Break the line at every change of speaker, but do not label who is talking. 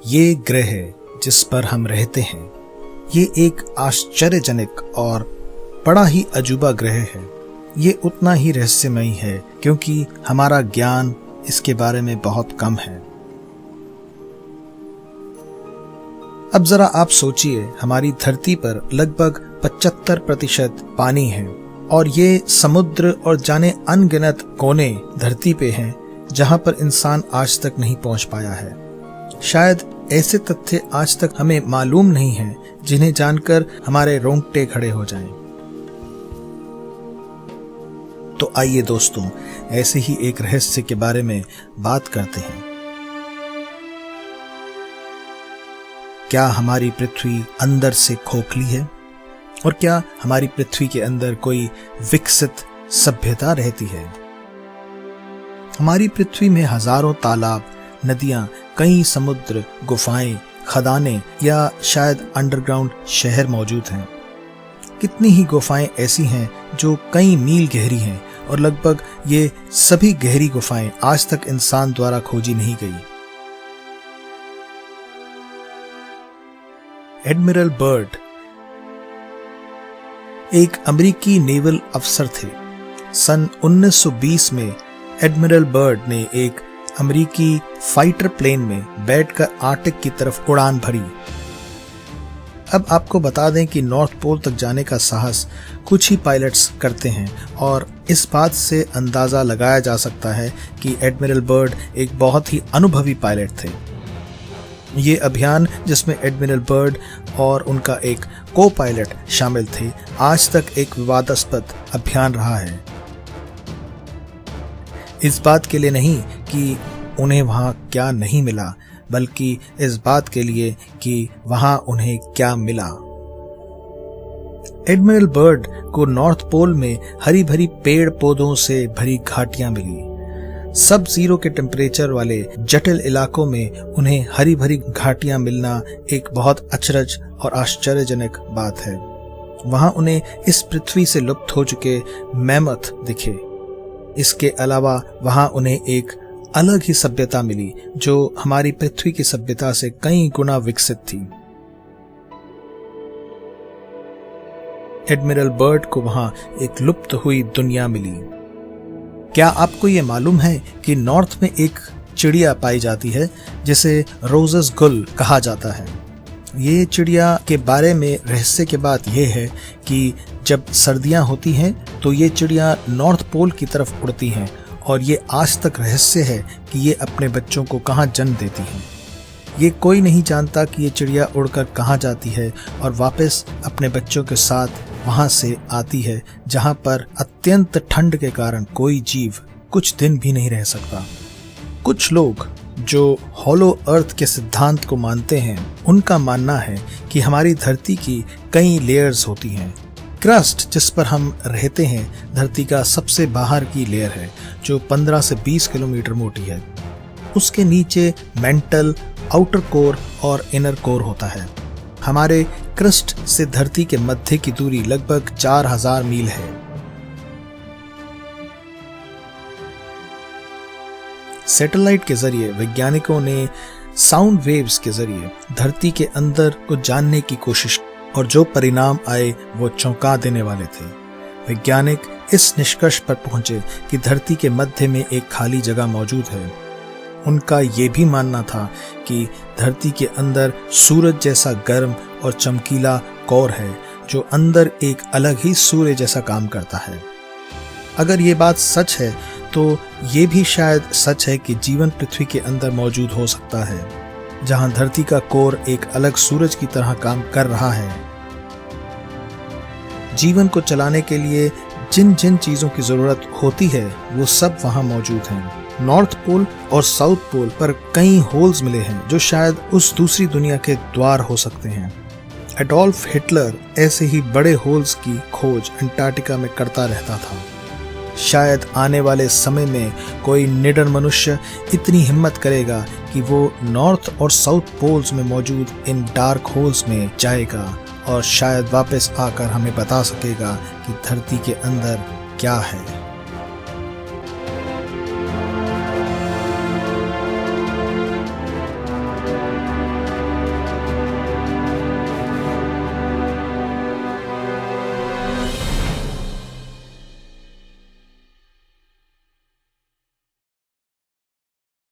ये ग्रह जिस पर हम रहते हैं, ये एक आश्चर्यजनक और बड़ा ही अजूबा ग्रह है। ये उतना ही रहस्यमयी है क्योंकि हमारा ज्ञान इसके बारे में बहुत कम है। अब जरा आप सोचिए, हमारी धरती पर लगभग 75% पानी है और ये समुद्र और जाने अनगिनत कोने धरती पे हैं जहां पर इंसान आज तक नहीं पहुंच पाया है। शायद ऐसे तथ्य आज तक हमें मालूम नहीं हैं जिन्हें जानकर हमारे रोंगटे खड़े हो जाएं। तो आइए दोस्तों, ऐसे ही एक रहस्य के बारे में बात करते हैं। क्या हमारी पृथ्वी अंदर से खोखली है? और क्या हमारी पृथ्वी के अंदर कोई विकसित सभ्यता रहती है? हमारी पृथ्वी में हजारों तालाब, नदियां, कई समुद्र, गुफाएं, खदानें या शायद अंडरग्राउंड शहर मौजूद हैं। कितनी ही गुफाएं ऐसी हैं जो कई मील गहरी हैं और लगभग ये सभी गहरी गुफाएं आज तक इंसान द्वारा खोजी नहीं गई। एडमिरल बर्ड एक अमेरिकी नेवल अफसर थे। सन 1920 में एडमिरल बर्ड ने एक अमेरिकी फाइटर प्लेन में बैठकर आर्कटिक की तरफ उड़ान भरी। अब आपको बता दें कि नॉर्थ पोल तक जाने का साहस कुछ ही पायलट्स करते हैं और इस बात से अंदाजा लगाया जा सकता है कि एडमिरल बर्ड एक बहुत ही अनुभवी पायलट थे। ये अभियान, जिसमें एडमिरल बर्ड और उनका एक को पायलट शामिल थे, आज तक एक विवादास्पद अभियान रहा है। इस बात के लिए नहीं कि उन्हें वहां क्या नहीं मिला, बल्कि इस बात के लिए कि वहां उन्हें क्या मिला। एडमिरल बर्ड को नॉर्थ पोल में हरी भरी पेड़ पौधों से भरी घाटियां मिली। सब जीरो के टेम्परेचर वाले जटिल इलाकों में उन्हें हरी भरी घाटियां मिलना एक बहुत अचरज और आश्चर्यजनक बात है। वहां उन्हें इस पृथ्वी से लुप्त हो चुके मैमथ दिखे। इसके अलावा वहां उन्हें एक अलग ही सभ्यता मिली जो हमारी पृथ्वी की सभ्यता से कई गुना विकसित थी। एडमिरल बर्ड को वहां एक लुप्त हुई दुनिया मिली। क्या आपको यह मालूम है कि नॉर्थ में एक चिड़िया पाई जाती है जिसे रोजेस गुल कहा जाता है? ये चिड़िया के बारे में रहस्य की बात यह है कि जब सर्दियां होती हैं तो ये चिड़िया नॉर्थ पोल की तरफ उड़ती हैं और ये आज तक रहस्य है कि ये अपने बच्चों को कहाँ जन्म देती हैं। ये कोई नहीं जानता कि ये चिड़िया उड़कर कहाँ जाती है और वापस अपने बच्चों के साथ वहां से आती है, जहां पर अत्यंत ठंड के कारण कोई जीव कुछ दिन भी नहीं रह सकता। कुछ लोग जो हॉलो अर्थ के सिद्धांत को मानते हैं, उनका मानना है कि हमारी धरती की कई लेयर्स होती हैं। क्रस्ट, जिस पर हम रहते हैं, धरती का सबसे बाहर की लेयर है जो 15 से 20 किलोमीटर मोटी है। उसके नीचे मेंटल, आउटर कोर और इनर कोर होता है। हमारे क्रस्ट से धरती के मध्य की दूरी लगभग 4000 मील है। सैटेलाइट के जरिए वैज्ञानिकों ने साउंड वेव्स के जरिए धरती के अंदर को जानने की कोशिश और जो परिणाम आए वो चौंका देने वाले थे। वैज्ञानिक इस निष्कर्ष पर पहुंचे कि धरती के मध्य में एक खाली जगह मौजूद है। उनका ये भी मानना था कि धरती के अंदर सूरज जैसा गर्म और चमकीला कोर है जो अंदर एक अलग ही सूर्य जैसा काम करता है। अगर ये बात सच है तो ये भी शायद सच है कि जीवन पृथ्वी के अंदर मौजूद हो सकता है, जहां धरती का कोर एक अलग सूरज की तरह काम कर रहा है। जीवन को चलाने के लिए जिन जिन चीजों की जरूरत होती है वो सब वहां मौजूद हैं। नॉर्थ पोल और साउथ पोल पर कई होल्स मिले हैं जो शायद उस दूसरी दुनिया के द्वार हो सकते हैं। एडोल्फ हिटलर ऐसे ही बड़े होल्स की खोज अंटार्कटिका में करता रहता था। शायद आने वाले समय में कोई निडर मनुष्य इतनी हिम्मत करेगा कि वो नॉर्थ और साउथ पोल्स में मौजूद इन डार्क होल्स में जाएगा और शायद वापस आकर हमें बता सकेगा कि धरती के अंदर क्या है।